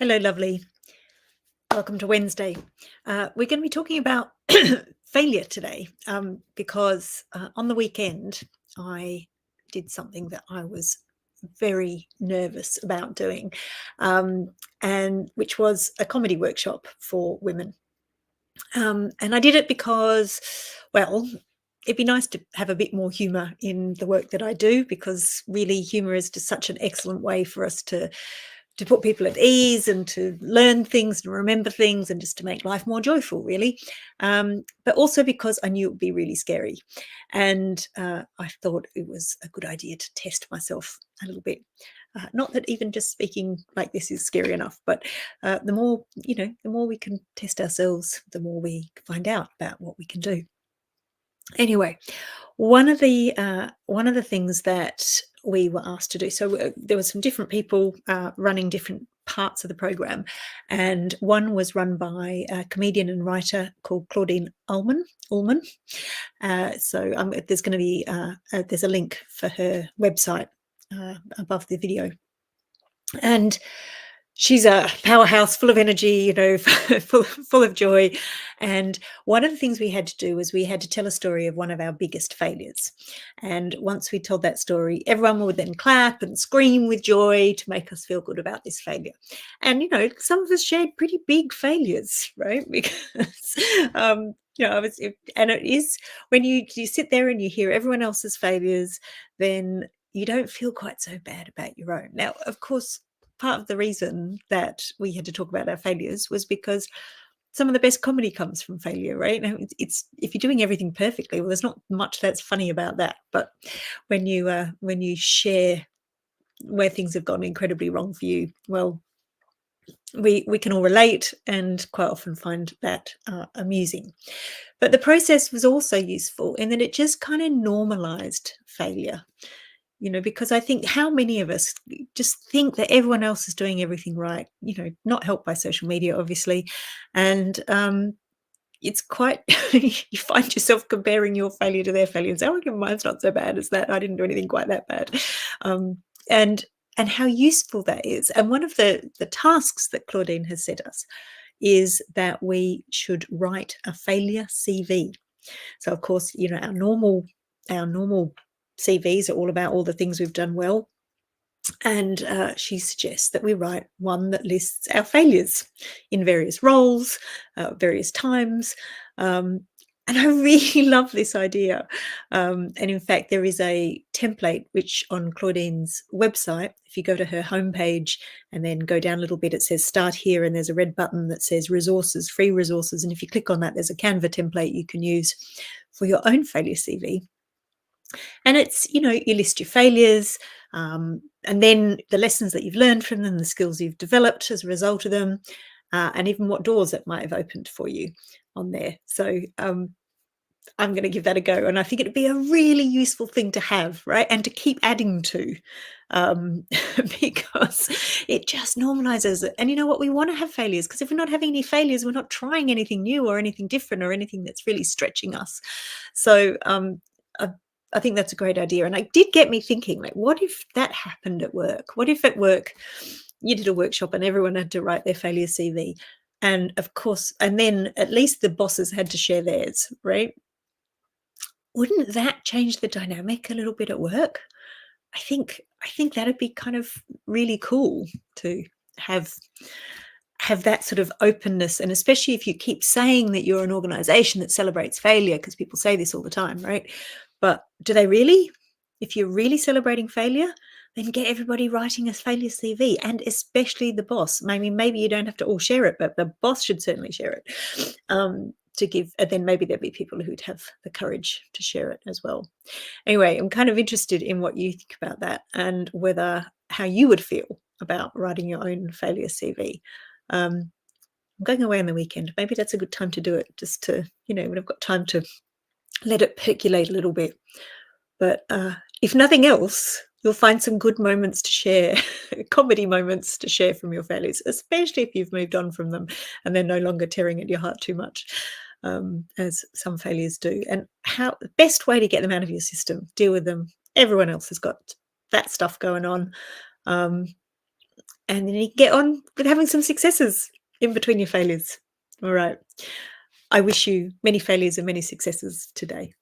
Hello, lovely. Welcome to Wednesday. We're going to be talking about failure today because on the weekend I did something that I was very nervous about doing, and which was a comedy workshop for women. And I did it because, well, it'd be nice to have a bit more humour in the work that I do, because really humour is just such an excellent way for us to put people at ease and to learn things and remember things and just to make life more joyful, really. But also because I knew it would be really scary. And I thought it was a good idea to test myself a little bit. Not that even just speaking like this is scary enough, but the more, the more we can test ourselves, the more we find out about what we can do. Anyway, one of the things that we were asked to do. So there were some different people running different parts of the program, and one was run by a comedian and writer called Claudine Ullman. So there's going to be there's a link for her website above the video, and she's a powerhouse, full of energy, full of joy. And one of the things we had to do was we had to tell a story of one of our biggest failures. And once we told that story, everyone would then clap and scream with joy to make us feel good about this failure. And, some of us shared pretty big failures, right? Because, and it is when you sit there and you hear everyone else's failures, then you don't feel quite so bad about your own. Now, of course, part of the reason that we had to talk about our failures was because some of the best comedy comes from failure, right? Now, it's if you're doing everything perfectly, well, there's not much that's funny about that. But when you share where things have gone incredibly wrong for you, well, we can all relate and quite often find that amusing. But the process was also useful in that it just kind of normalized failure. Because I think how many of us just think that everyone else is doing everything right, not helped by social media, obviously. And it's quite, you find yourself comparing your failure to their failure and say, oh, okay, mine's not so bad as that. I didn't do anything quite that bad. And how useful that is. And one of the tasks that Claudine has set us is that we should write a failure CV. So, of course, our normal CVs are all about all the things we've done well. And she suggests that we write one that lists our failures in various roles, various times. And I really love this idea. And in fact, there is a template which on Claudine's website, if you go to her homepage and then go down a little bit, it says start here, and there's a red button that says resources, free resources. And if you click on that, there's a Canva template you can use for your own failure CV. And it's, you list your failures, and then the lessons that you've learned from them, the skills you've developed as a result of them, and even what doors it might have opened for you on there. So I'm going to give that a go. And I think it'd be a really useful thing to have, right? And to keep adding to, because it just normalizes it. And you know what? We want to have failures, because if we're not having any failures, we're not trying anything new or anything different or anything that's really stretching us. So I think that's a great idea. And it did get me thinking, like, what if that happened at work? What if at work you did a workshop and everyone had to write their failure CV? And of course, and then at least the bosses had to share theirs, right? Wouldn't that change the dynamic a little bit at work? I think that'd be kind of really cool to have that sort of openness. And especially if you keep saying that you're an organization that celebrates failure, because people say this all the time, right? But do they really? If you're really celebrating failure, then get everybody writing a failure CV, and especially the boss. Maybe you don't have to all share it, but the boss should certainly share it. To give, and then maybe there'll be people who'd have the courage to share it as well. Anyway, I'm kind of interested in what you think about that, and how you would feel about writing your own failure CV. I'm going away on the weekend. Maybe that's a good time to do it, just to, when I've got time to let it percolate a little bit. But if nothing else, you'll find some good moments to share, comedy moments to share from your failures, especially if you've moved on from them and they're no longer tearing at your heart too much, as some failures do. And how the best way to get them out of your system, deal with them. Everyone else has got that stuff going on. and then you get on with having some successes in between your failures. All right. I wish you many failures and many successes today.